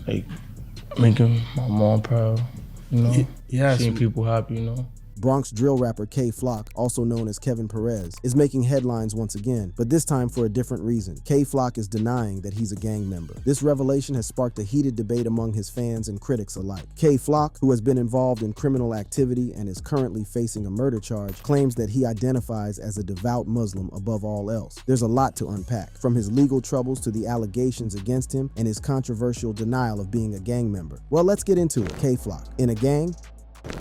like making my mom proud, Yes. seeing people happy. Bronx drill rapper Kay Flock, also known as Kevin Perez, is making headlines once again, but this time for a different reason. Kay Flock is denying that he's a gang member. This revelation has sparked a heated debate among his fans and critics alike. Kay Flock, who has been involved in criminal activity and is currently facing a murder charge, claims that he identifies as a devout Muslim above all else. There's a lot to unpack, from his legal troubles to the allegations against him and his controversial denial of being a gang member. Well, let's get into it. Kay Flock. In a gang?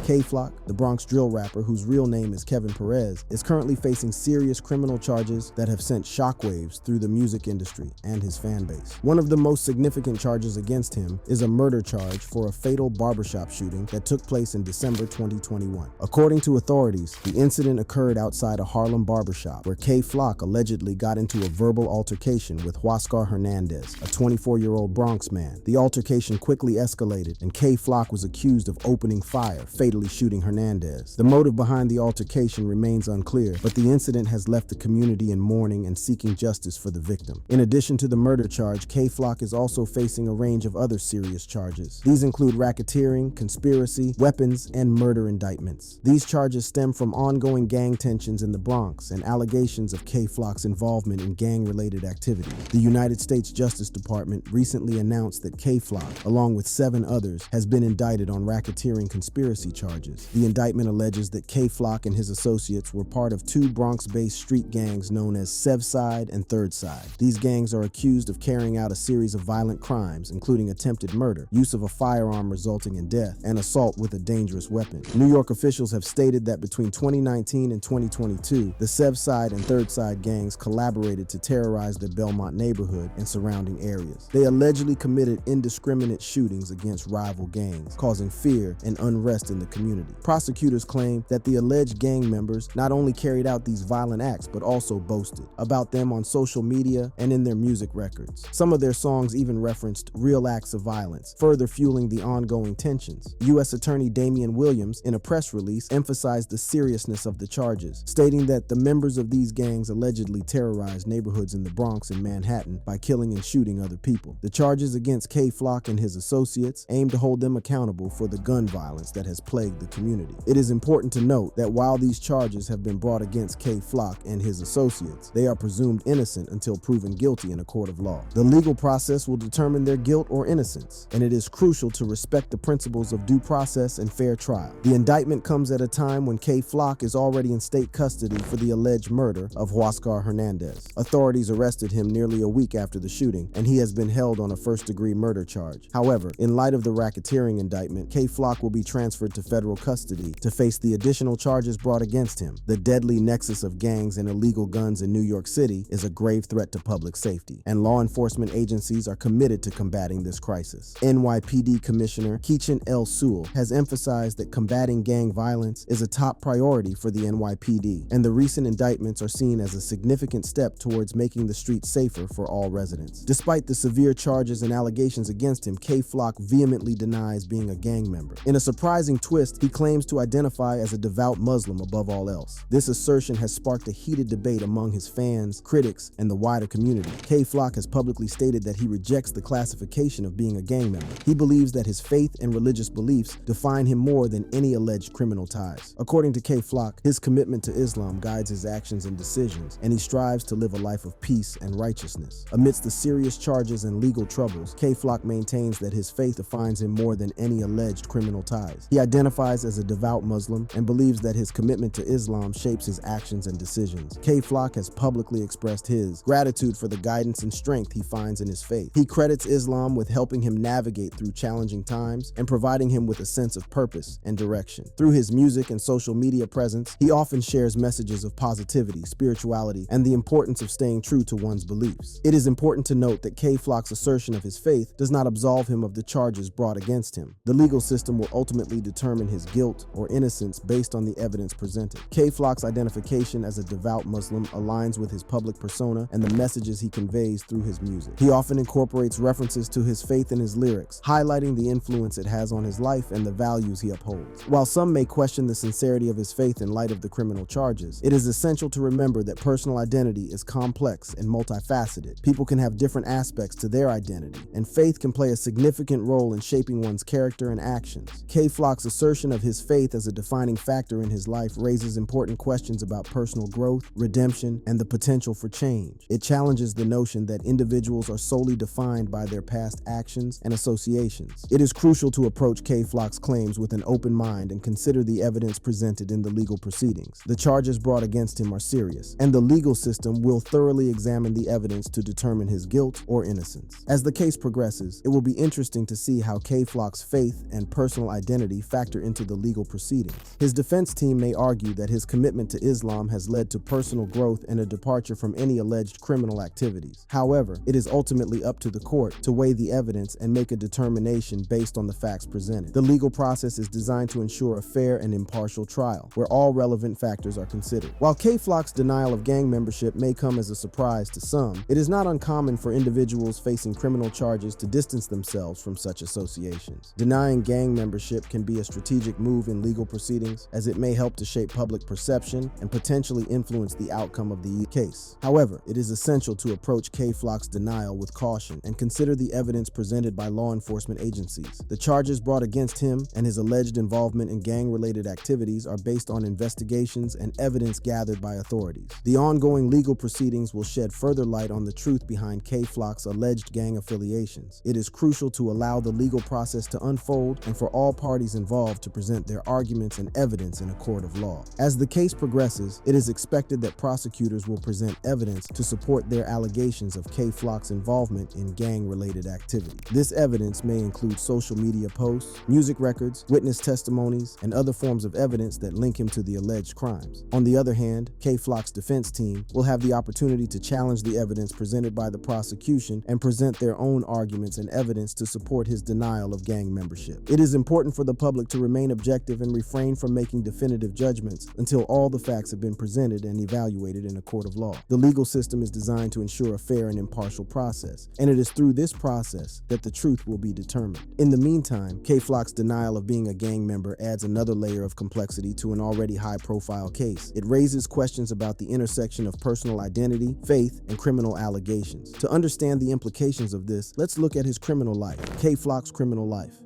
Kay Flock, the Bronx drill rapper whose real name is Kevin Perez, is currently facing serious criminal charges that have sent shockwaves through the music industry and his fan base. One of the most significant charges against him is a murder charge for a fatal barbershop shooting that took place in December 2021. According to authorities, the incident occurred outside a Harlem barbershop where Kay Flock allegedly got into a verbal altercation with Huascar Hernandez, a 24-year-old Bronx man. The altercation quickly escalated and Kay Flock was accused of opening fire, fatally shooting Hernandez. The motive behind the altercation remains unclear, but the incident has left the community in mourning and seeking justice for the victim. In addition to the murder charge, Kay Flock is also facing a range of other serious charges. These include racketeering, conspiracy, weapons, and murder indictments. These charges stem from ongoing gang tensions in the Bronx and allegations of Kay Flock's involvement in gang-related activity. The United States Justice Department recently announced that Kay Flock, along with 7 others, has been indicted on racketeering conspiracy charges. The indictment alleges that Kay Flock and his associates were part of 2 Bronx-based street gangs known as Sev Side and Third Side. These gangs are accused of carrying out a series of violent crimes, including attempted murder, use of a firearm resulting in death, and assault with a dangerous weapon. New York officials have stated that between 2019 and 2022, the Sev Side and Third Side gangs collaborated to terrorize the Belmont neighborhood and surrounding areas. They allegedly committed indiscriminate shootings against rival gangs, causing fear and unrest in the community. Prosecutors claim that the alleged gang members not only carried out these violent acts, but also boasted about them on social media and in their music records. Some of their songs even referenced real acts of violence, further fueling the ongoing tensions. U.S. Attorney Damian Williams, in a press release, emphasized the seriousness of the charges, stating that the members of these gangs allegedly terrorized neighborhoods in the Bronx and Manhattan by killing and shooting other people. The charges against Kay Flock and his associates aim to hold them accountable for the gun violence that has plagued the community. It is important to note that while these charges have been brought against Kay Flock and his associates, they are presumed innocent until proven guilty in a court of law. The legal process will determine their guilt or innocence, and it is crucial to respect the principles of due process and fair trial. The indictment comes at a time when Kay Flock is already in state custody for the alleged murder of Huascar Hernandez. Authorities arrested him nearly a week after the shooting, and he has been held on a first-degree murder charge. However, in light of the racketeering indictment, Kay Flock will be transferred to federal custody to face the additional charges brought against him. The deadly nexus of gangs and illegal guns in New York City is a grave threat to public safety, and law enforcement agencies are committed to combating this crisis. NYPD Commissioner Keechant L. Sewell has emphasized that combating gang violence is a top priority for the NYPD, and the recent indictments are seen as a significant step towards making the streets safer for all residents. Despite the severe charges and allegations against him, Kay Flock vehemently denies being a gang member. In a surprising twist, he claims to identify as a devout Muslim above all else. This assertion has sparked a heated debate among his fans, critics, and the wider community. Kay Flock has publicly stated that he rejects the classification of being a gang member. He believes that his faith and religious beliefs define him more than any alleged criminal ties. According to Kay Flock, his commitment to Islam guides his actions and decisions, and he strives to live a life of peace and righteousness. Amidst the serious charges and legal troubles, Kay Flock maintains that his faith defines him more than any alleged criminal ties. He identifies as a devout Muslim and believes that his commitment to Islam shapes his actions and decisions. Kay Flock has publicly expressed his gratitude for the guidance and strength he finds in his faith. He credits Islam with helping him navigate through challenging times and providing him with a sense of purpose and direction. Through his music and social media presence, he often shares messages of positivity, spirituality, and the importance of staying true to one's beliefs. It is important to note that Kay Flock's assertion of his faith does not absolve him of the charges brought against him. The legal system will ultimately determine his guilt or innocence based on the evidence presented. K-Flock's identification as a devout Muslim aligns with his public persona and the messages he conveys through his music. He often incorporates references to his faith in his lyrics, highlighting the influence it has on his life and the values he upholds. While some may question the sincerity of his faith in light of the criminal charges, it is essential to remember that personal identity is complex and multifaceted. People can have different aspects to their identity, and faith can play a significant role in shaping one's character and actions. K-Flock's assertion of his faith as a defining factor in his life raises important questions about personal growth, redemption, and the potential for change. It challenges the notion that individuals are solely defined by their past actions and associations. It is crucial to approach K-Flock's claims with an open mind and consider the evidence presented in the legal proceedings. The charges brought against him are serious, and the legal system will thoroughly examine the evidence to determine his guilt or innocence. As the case progresses, it will be interesting to see how K-Flock's faith and personal identity factor into the legal proceedings. His defense team may argue that his commitment to Islam has led to personal growth and a departure from any alleged criminal activities. However, it is ultimately up to the court to weigh the evidence and make a determination based on the facts presented. The legal process is designed to ensure a fair and impartial trial, where all relevant factors are considered. While K-Flock's denial of gang membership may come as a surprise to some, it is not uncommon for individuals facing criminal charges to distance themselves from such associations. Denying gang membership can be a strategic move in legal proceedings, as it may help to shape public perception and potentially influence the outcome of the case. However, it is essential to approach K-Flock's denial with caution and consider the evidence presented by law enforcement agencies. The charges brought against him and his alleged involvement in gang-related activities are based on investigations and evidence gathered by authorities. The ongoing legal proceedings will shed further light on the truth behind K-Flock's alleged gang affiliations. It is crucial to allow the legal process to unfold and for all parties involved to present their arguments and evidence in a court of law. As the case progresses, it is expected that prosecutors will present evidence to support their allegations of K-Flock's involvement in gang-related activity. This evidence may include social media posts, music records, witness testimonies, and other forms of evidence that link him to the alleged crimes. On the other hand, K-Flock's defense team will have the opportunity to challenge the evidence presented by the prosecution and present their own arguments and evidence to support his denial of gang membership. It is important for the public to remain objective and refrain from making definitive judgments until all the facts have been presented and evaluated in a court of law. The legal system is designed to ensure a fair and impartial process, and it is through this process that the truth will be determined. In the meantime, K-Flock's denial of being a gang member adds another layer of complexity to an already high-profile case. It raises questions about the intersection of personal identity, faith, and criminal allegations. To understand the implications of this, let's look at his criminal life. K-Flock's criminal life.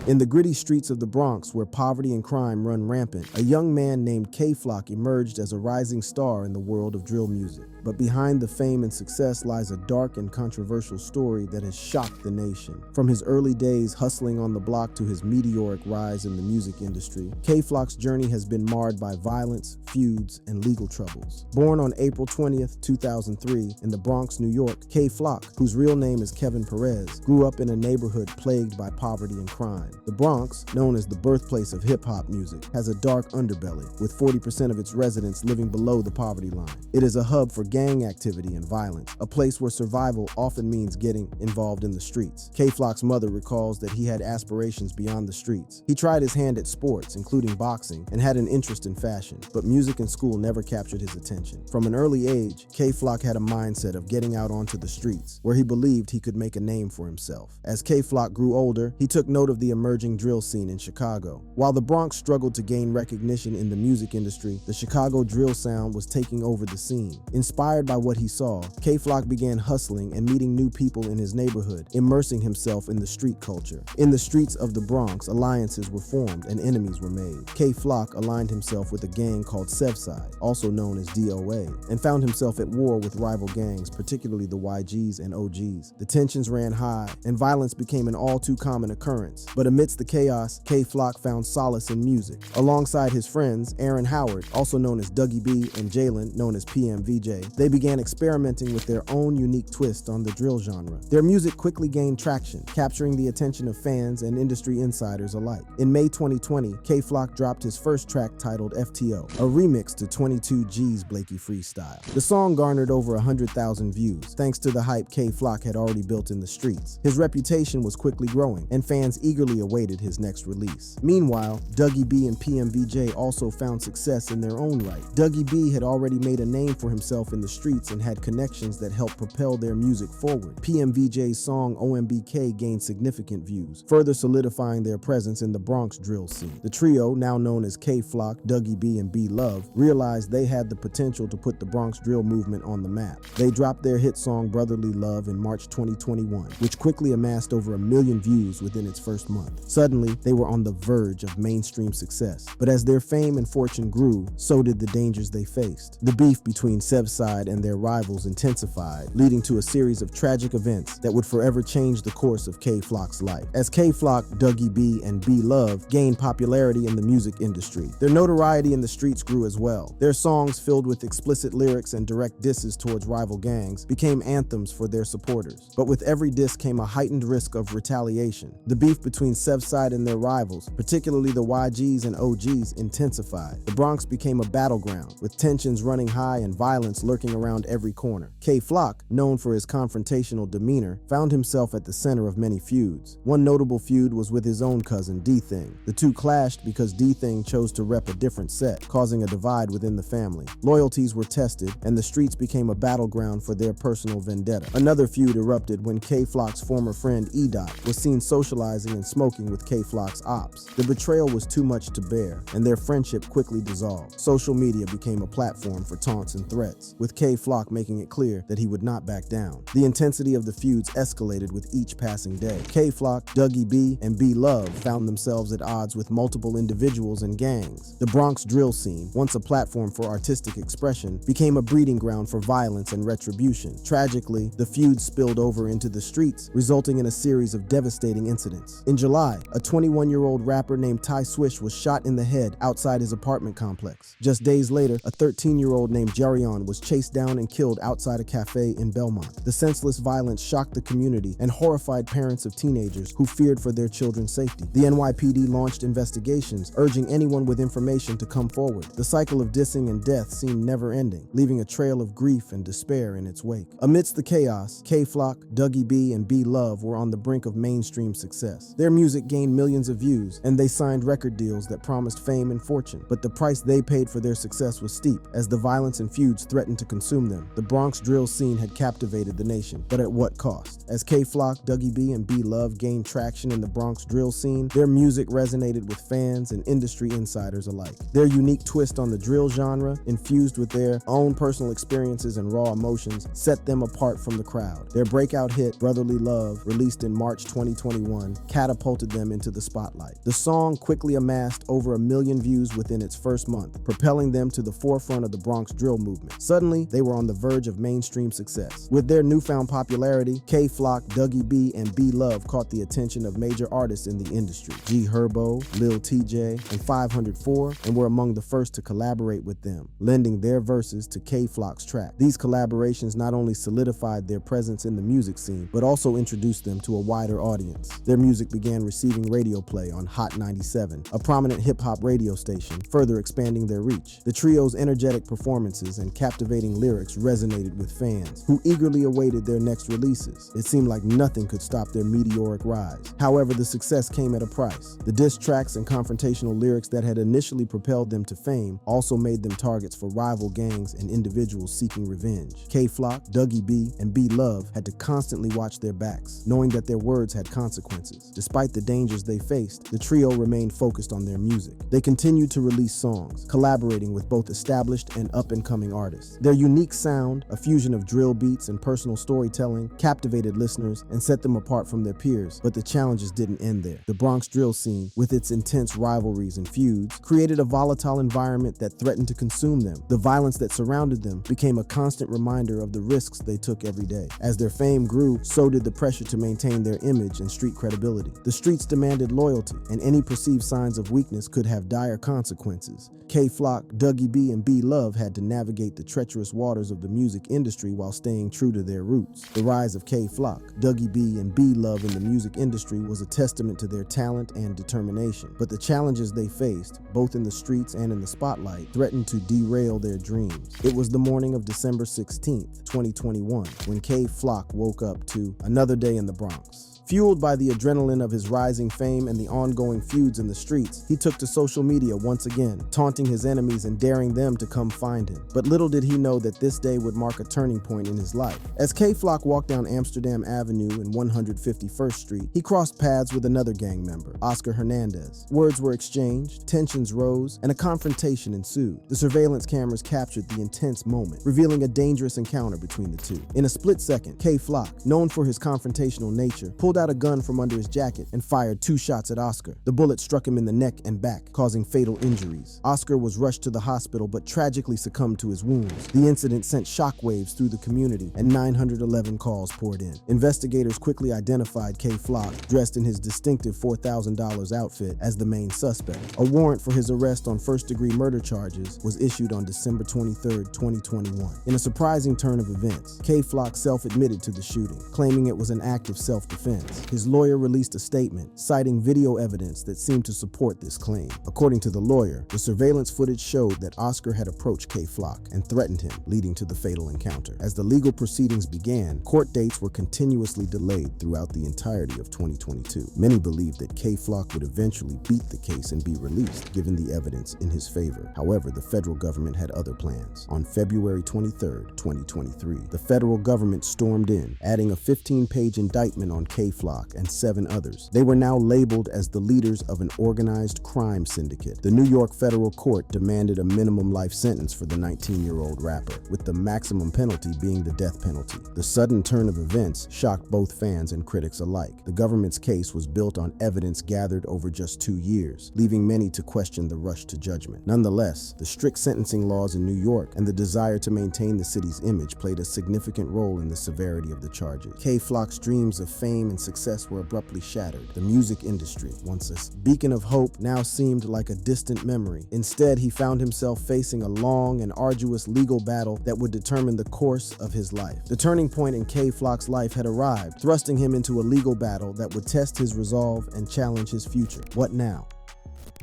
In the gritty streets of the Bronx, where poverty and crime run rampant, a young man named K-Flock emerged as a rising star in the world of drill music. But behind the fame and success lies a dark and controversial story that has shocked the nation. From his early days hustling on the block to his meteoric rise in the music industry, K-Flock's journey has been marred by violence, feuds, and legal troubles. Born on April 20th, 2003, in the Bronx, New York, K-Flock, whose real name is Kevin Perez, grew up in a neighborhood plagued by poverty and crime. The Bronx, known as the birthplace of hip-hop music, has a dark underbelly, with 40% of its residents living below the poverty line. It is a hub for gang activity and violence, a place where survival often means getting involved in the streets. K-Flock's mother recalls that he had aspirations beyond the streets. He tried his hand at sports, including boxing, and had an interest in fashion, but music and school never captured his attention. From an early age, K-Flock had a mindset of getting out onto the streets, where he believed he could make a name for himself. As K-Flock grew older, he took note of the emerging drill scene in Chicago. While the Bronx struggled to gain recognition in the music industry, the Chicago drill sound was taking over the scene. Inspired by what he saw, K-Flock began hustling and meeting new people in his neighborhood, immersing himself in the street culture. In the streets of the Bronx, alliances were formed and enemies were made. K-Flock aligned himself with a gang called Sevside, also known as DOA, and found himself at war with rival gangs, particularly the YGs and OGs. The tensions ran high, and violence became an all too common occurrence. But amidst the chaos, K-Flock found solace in music. Alongside his friends, Aaron Howard, also known as Dougie B, and Jalen, known as PMVJ, they began experimenting with their own unique twist on the drill genre. Their music quickly gained traction, capturing the attention of fans and industry insiders alike. In May 2020, K-Flock dropped his first track titled FTO, a remix to 22G's Blakey Freestyle. The song garnered over 100,000 views, thanks to the hype K-Flock had already built in the streets. His reputation was quickly growing, and fans eagerly awaited his next release. Meanwhile, Dougie B and PMVJ also found success in their own right. Dougie B had already made a name for himself in the streets and had connections that helped propel their music forward. PMVJ's song OMBK gained significant views, further solidifying their presence in the Bronx drill scene. The trio, now known as K-Flock, Dougie B, and B Love, realized they had the potential to put the Bronx drill movement on the map. They dropped their hit song Brotherly Love in March 2021, which quickly amassed over 1 million views within its first month. Suddenly, they were on the verge of mainstream success. But as their fame and fortune grew, so did the dangers they faced. The beef between Sevside and their rivals intensified, leading to a series of tragic events that would forever change the course of K-Flock's life. As K-Flock, Dougie B, and B Love gained popularity in the music industry, their notoriety in the streets grew as well. Their songs, filled with explicit lyrics and direct disses towards rival gangs, became anthems for their supporters. But with every diss came a heightened risk of retaliation. The beef between Sevside and their rivals, particularly the YGs and OGs, intensified. The Bronx became a battleground, with tensions running high and violence lurking around every corner. K-Flock, known for his confrontational demeanor, found himself at the center of many feuds. One notable feud was with his own cousin, D-Thing. The two clashed because D-Thing chose to rep a different set, causing a divide within the family. Loyalties were tested, and the streets became a battleground for their personal vendetta. Another feud erupted when K-Flock's former friend E-Dot was seen socializing and smoking with K-Flock's ops. The betrayal was too much to bear, and their friendship quickly dissolved. Social media became a platform for taunts and threats, with K-Flock making it clear that he would not back down. The intensity of the feuds escalated with each passing day. K-Flock, Dougie B, and B Love found themselves at odds with multiple individuals and gangs. The Bronx drill scene, once a platform for artistic expression, became a breeding ground for violence and retribution. Tragically, the feuds spilled over into the streets, resulting in a series of devastating incidents. In July, a 21-year-old rapper named Ty Swish was shot in the head outside his apartment complex. Just days later, a 13-year-old named Jerion was chased down and killed outside a cafe in Belmont. The senseless violence shocked the community and horrified parents of teenagers who feared for their children's safety. The NYPD launched investigations, urging anyone with information to come forward. The cycle of dissing and death seemed never-ending, leaving a trail of grief and despair in its wake. Amidst the chaos, K-Flock, Dougie B, and B Love were on the brink of mainstream success. Their music gained millions of views, and they signed record deals that promised fame and fortune. But the price they paid for their success was steep, as the violence and feuds threatened to consume them. The Bronx drill scene had captivated the nation, but at what cost? As K-Flock, Dougie B, and B Love gained traction in the Bronx drill scene, their music resonated with fans and industry insiders alike. Their unique twist on the drill genre, infused with their own personal experiences and raw emotions, set them apart from the crowd. Their breakout hit, Brotherly Love, released in March 2021, catapulted them into the spotlight. The song quickly amassed over 1 million views within its first month, propelling them to the forefront of the Bronx drill movement. Suddenly, they were on the verge of mainstream success. With their newfound popularity, K-Flock, Dougie B, and B Love caught the attention of major artists in the industry. G Herbo, Lil TJ, and 504, and were among the first to collaborate with them, lending their verses to K-Flock's track. These collaborations not only solidified their presence in the music scene, but also introduced them to a wider audience. Their music began receiving radio play on Hot 97, a prominent hip-hop radio station, further expanding their reach. The trio's energetic performances and captivating lyrics resonated with fans, who eagerly awaited their next releases. It seemed like nothing could stop their meteoric rise. However, the success came at a price. The diss tracks and confrontational lyrics that had initially propelled them to fame also made them targets for rival gangs and individuals seeking revenge. K-Flock, Dougie B, and B Love had to constantly watch their backs, knowing that their words had consequences. Despite the dangers they faced, the trio remained focused on their music. They continued to release songs, collaborating with both established and up-and-coming artists. Their unique sound, a fusion of drill beats and personal storytelling, captivated listeners and set them apart from their peers. But the challenges didn't end there. The Bronx drill scene, with its intense rivalries and feuds, created a volatile environment that threatened to consume them. The violence that surrounded them became a constant reminder of the risks they took every day. As their fame grew, so did the pressure to maintain their image and street credibility. The streets demanded loyalty, and any perceived signs of weakness could have dire consequences. K-Flock, Dougie B, and B Love had to navigate the treacherous tumultuous waters of the music industry while staying true to their roots. The rise of Kay Flock, Dougie B, and B Love in the music industry was a testament to their talent and determination. But the challenges they faced, both in the streets and in the spotlight, threatened to derail their dreams. It was the morning of December 16th, 2021, when Kay Flock woke up to another day in the Bronx. Fueled by the adrenaline of his rising fame and the ongoing feuds in the streets, he took to social media once again, taunting his enemies and daring them to come find him. But little did he know that this day would mark a turning point in his life. As Kay Flock walked down Amsterdam Avenue and 151st Street, he crossed paths with another gang member, Oscar Hernandez. Words were exchanged, tensions rose, and a confrontation ensued. The surveillance cameras captured the intense moment, revealing a dangerous encounter between the two. In a split second, Kay Flock, known for his confrontational nature, pulled out a gun from under his jacket and fired 2 shots at Oscar. The bullet struck him in the neck and back, causing fatal injuries. Oscar was rushed to the hospital but tragically succumbed to his wounds. The incident sent shockwaves through the community and 911 calls poured in. Investigators quickly identified Kay Flock, dressed in his distinctive $4,000 outfit, as the main suspect. A warrant for his arrest on first-degree murder charges was issued on December 23, 2021. In a surprising turn of events, Kay Flock self-admitted to the shooting, claiming it was an act of self-defense. His lawyer released a statement, citing video evidence that seemed to support this claim. According to the lawyer, the surveillance footage showed that Oscar had approached Kay Flock and threatened him, leading to the fatal encounter. As the legal proceedings began, court dates were continuously delayed throughout the entirety of 2022. Many believed that Kay Flock would eventually beat the case and be released, given the evidence in his favor. However, the federal government had other plans. On February 23, 2023, the federal government stormed in, adding a 15-page indictment on Kay Flock and 7 others. They were now labeled as the leaders of an organized crime syndicate. The New York federal court demanded a minimum life sentence for the 19-year-old rapper, with the maximum penalty being the death penalty. The sudden turn of events shocked both fans and critics alike. The government's case was built on evidence gathered over just 2 years, leaving many to question the rush to judgment. Nonetheless, the strict sentencing laws in New York and the desire to maintain the city's image played a significant role in the severity of the charges. Kay Flock's dreams of fame and success were abruptly shattered. The music industry, once a beacon of hope, now seemed like a distant memory. Instead, he found himself facing a long and arduous legal battle that would determine the course of his life. The turning point in Kay Flock's life had arrived, thrusting him into a legal battle that would test his resolve and challenge his future. What now?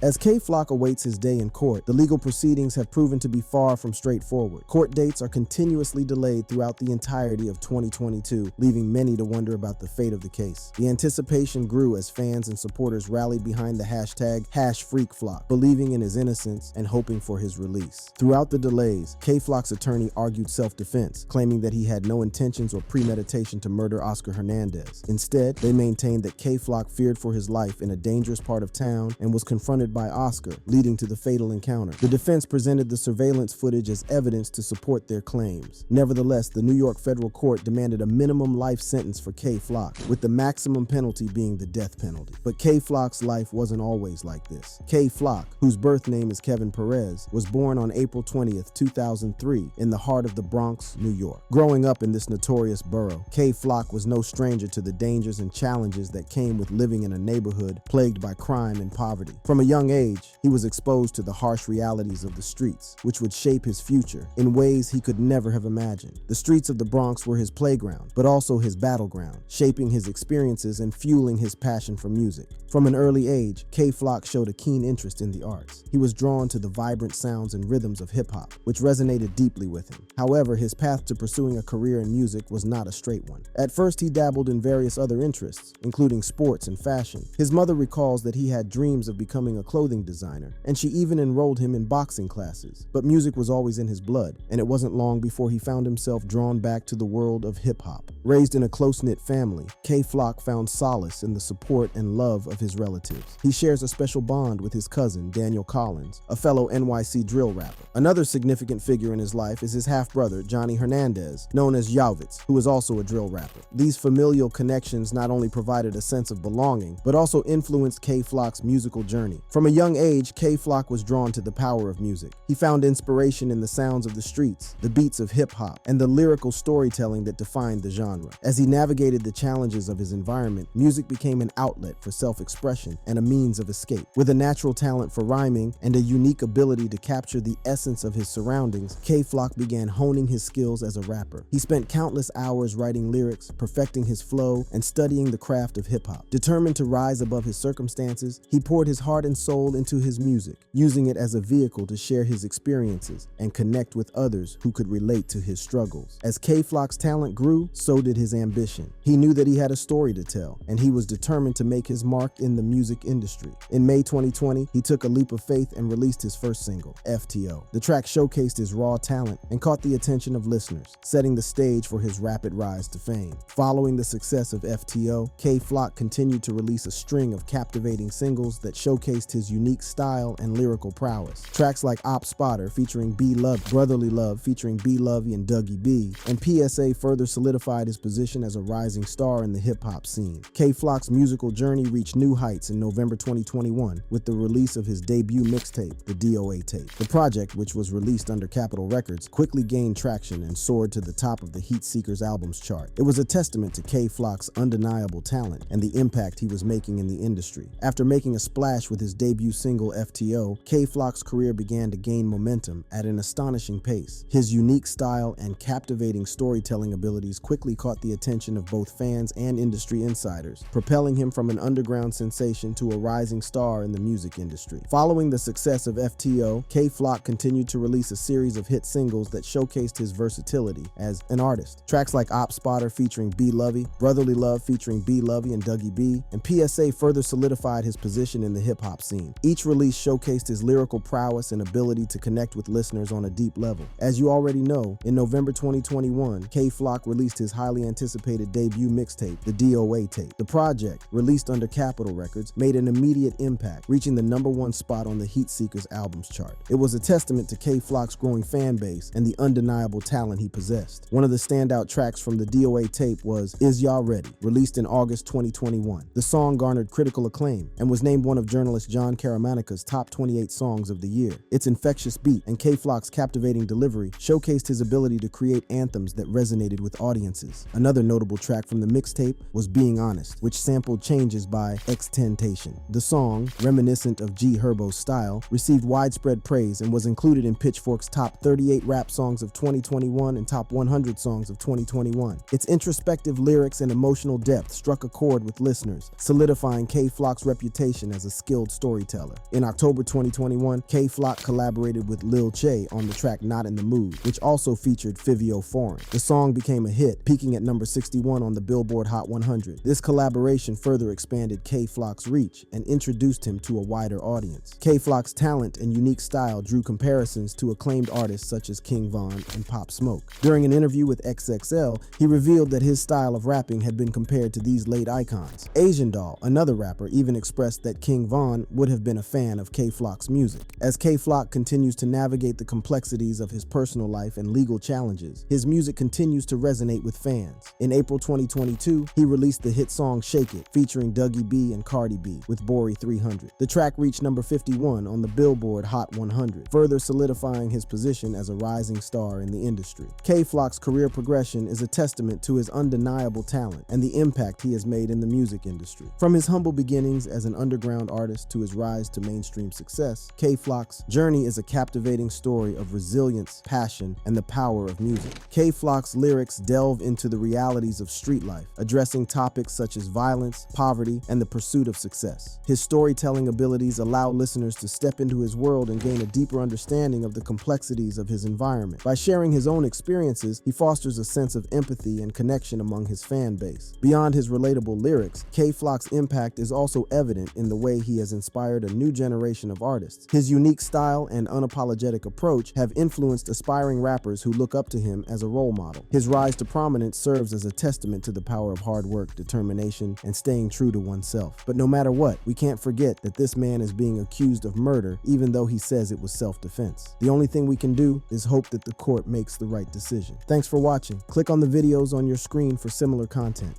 As Kay Flock awaits his day in court, the legal proceedings have proven to be far from straightforward. Court dates are continuously delayed throughout the entirety of 2022, leaving many to wonder about the fate of the case. The anticipation grew as fans and supporters rallied behind the hashtag #FreakFlock, believing in his innocence and hoping for his release. Throughout the delays, Kay Flock's attorney argued self-defense, claiming that he had no intentions or premeditation to murder Oscar Hernandez. Instead, they maintained that Kay Flock feared for his life in a dangerous part of town and was confronted by Oscar, leading to the fatal encounter. The defense presented the surveillance footage as evidence to support their claims. Nevertheless, the New York federal court demanded a minimum life sentence for Kay Flock, with the maximum penalty being the death penalty. But Kay Flock's life wasn't always like this. Kay Flock, whose birth name is Kevin Perez, was born on April 20th, 2003, in the heart of the Bronx, New York. Growing up in this notorious borough, Kay Flock was no stranger to the dangers and challenges that came with living in a neighborhood plagued by crime and poverty. From a young age, he was exposed to the harsh realities of the streets, which would shape his future in ways he could never have imagined. The streets of the Bronx were his playground, but also his battleground, shaping his experiences and fueling his passion for music. From an early age, Kay Flock showed a keen interest in the arts. He was drawn to the vibrant sounds and rhythms of hip-hop, which resonated deeply with him. However, his path to pursuing a career in music was not a straight one. At first, he dabbled in various other interests, including sports and fashion. His mother recalls that he had dreams of becoming a clothing designer, and she even enrolled him in boxing classes. But music was always in his blood, and it wasn't long before he found himself drawn back to the world of hip-hop. Raised in a close-knit family, Kay Flock found solace in the support and love of his relatives. He shares a special bond with his cousin, Daniel Collins, a fellow NYC drill rapper. Another significant figure in his life is his half-brother, Johnny Hernandez, known as Yavitz, who is also a drill rapper. These familial connections not only provided a sense of belonging, but also influenced Kay Flock's musical journey. From a young age, Kay Flock was drawn to the power of music. He found inspiration in the sounds of the streets, the beats of hip-hop, and the lyrical storytelling that defined the genre. As he navigated the challenges of his environment, music became an outlet for self-expression and a means of escape. With a natural talent for rhyming and a unique ability to capture the essence of his surroundings, Kay Flock began honing his skills as a rapper. He spent countless hours writing lyrics, perfecting his flow, and studying the craft of hip-hop. Determined to rise above his circumstances, he poured his heart and soul into his music, using it as a vehicle to share his experiences and connect with others who could relate to his struggles. As Kay Flock's talent grew, so did his ambition. He knew that he had a story to tell, and he was determined to make his mark in the music industry. In May 2020, he took a leap of faith and released his first single, FTO. The track showcased his raw talent and caught the attention of listeners, setting the stage for his rapid rise to fame. Following the success of FTO, Kay Flock continued to release a string of captivating singles that showcased his unique style and lyrical prowess. Tracks like Op Spotter featuring B Love, Brotherly Love featuring B Lovey and Dougie B, and PSA further solidified his position as a rising star in the hip-hop scene. Kay Flock's musical journey reached new heights in November 2021 with the release of his debut mixtape, the DOA tape. The project, which was released under Capitol Records, quickly gained traction and soared to the top of the Heat Seekers albums chart. It was a testament to Kay Flock's undeniable talent and the impact he was making in the industry. After making a splash with his debut single FTO, Kay Flock's career began to gain momentum at an astonishing pace. His unique style and captivating storytelling abilities quickly caught the attention of both fans and industry insiders, propelling him from an underground sensation to a rising star in the music industry. Following the success of FTO, Kay Flock continued to release a series of hit singles that showcased his versatility as an artist. Tracks like Op Spotter featuring B Lovey, Brotherly Love featuring B Lovey and Dougie B, and PSA further solidified his position in the hip-hop scene. Each release showcased his lyrical prowess and ability to connect with listeners on a deep level. As you already know, in November 2021, Kay Flock released his highly anticipated debut mixtape, the DOA tape. The project, released under Capitol Records, made an immediate impact, reaching the #1 spot on the Heat Seekers albums chart. It was a testament to Kay Flock's growing fan base and the undeniable talent he possessed. One of the standout tracks from the DOA tape was Is Y'all Ready, released in August 2021. The song garnered critical acclaim and was named one of journalist John Karamanica's top 28 songs of the year. Its infectious beat and Kay Flock's captivating delivery showcased his ability to create anthems that resonated with audiences. Another notable track from the mixtape was Being Honest, which sampled Changes by XXXTentacion. The song, reminiscent of G Herbo's style, received widespread praise and was included in Pitchfork's top 38 rap songs of 2021 and top 100 songs of 2021. Its introspective lyrics and emotional depth struck a chord with listeners, solidifying Kay Flock's reputation as a skilled storyteller. In October 2021, Kay Flock collaborated with Lil Che on the track Not in the Mood, which also featured Fivio Foreign. The song became a hit, peaking at number 61 on the Billboard Hot 100. This collaboration further expanded Kay Flock's reach and introduced him to a wider audience. Kay Flock's talent and unique style drew comparisons to acclaimed artists such as King Von and Pop Smoke. During an interview with XXL, he revealed that his style of rapping had been compared to these late icons. Asian Doll, another rapper, even expressed that King Von would have been a fan of Kay Flock's music. As Kay Flock continues to navigate the complexities of his personal life and legal challenges, his music continues to resonate with fans. In April 2022, he released the hit song Shake It, featuring Dougie B and Cardi B, with Bori 300. The track reached number 51 on the Billboard Hot 100, further solidifying his position as a rising star in the industry. Kay Flock's career progression is a testament to his undeniable talent and the impact he has made in the music industry. From his humble beginnings as an underground artist to his rise to mainstream success, Kay Flock's journey is a captivating story of resilience, passion, and the power of music. Kay Flock's lyrics delve into the realities of street life, addressing topics such as violence, poverty, and the pursuit of success. His storytelling abilities allow listeners to step into his world and gain a deeper understanding of the complexities of his environment. By sharing his own experiences, he fosters a sense of empathy and connection among his fan base. Beyond his relatable lyrics, Kay Flock's impact is also evident in the way he has inspired a new generation of artists. His unique style and unapologetic approach have influenced aspiring rappers who look up to him as a role model. His rise to prominence serves as a testament to the power of hard work, determination, and staying true to oneself. But no matter what, we can't forget that this man is being accused of murder, even though he says it was self-defense. The only thing we can do is hope that the court makes the right decision. Thanks for watching. Click on the videos on your screen for similar content.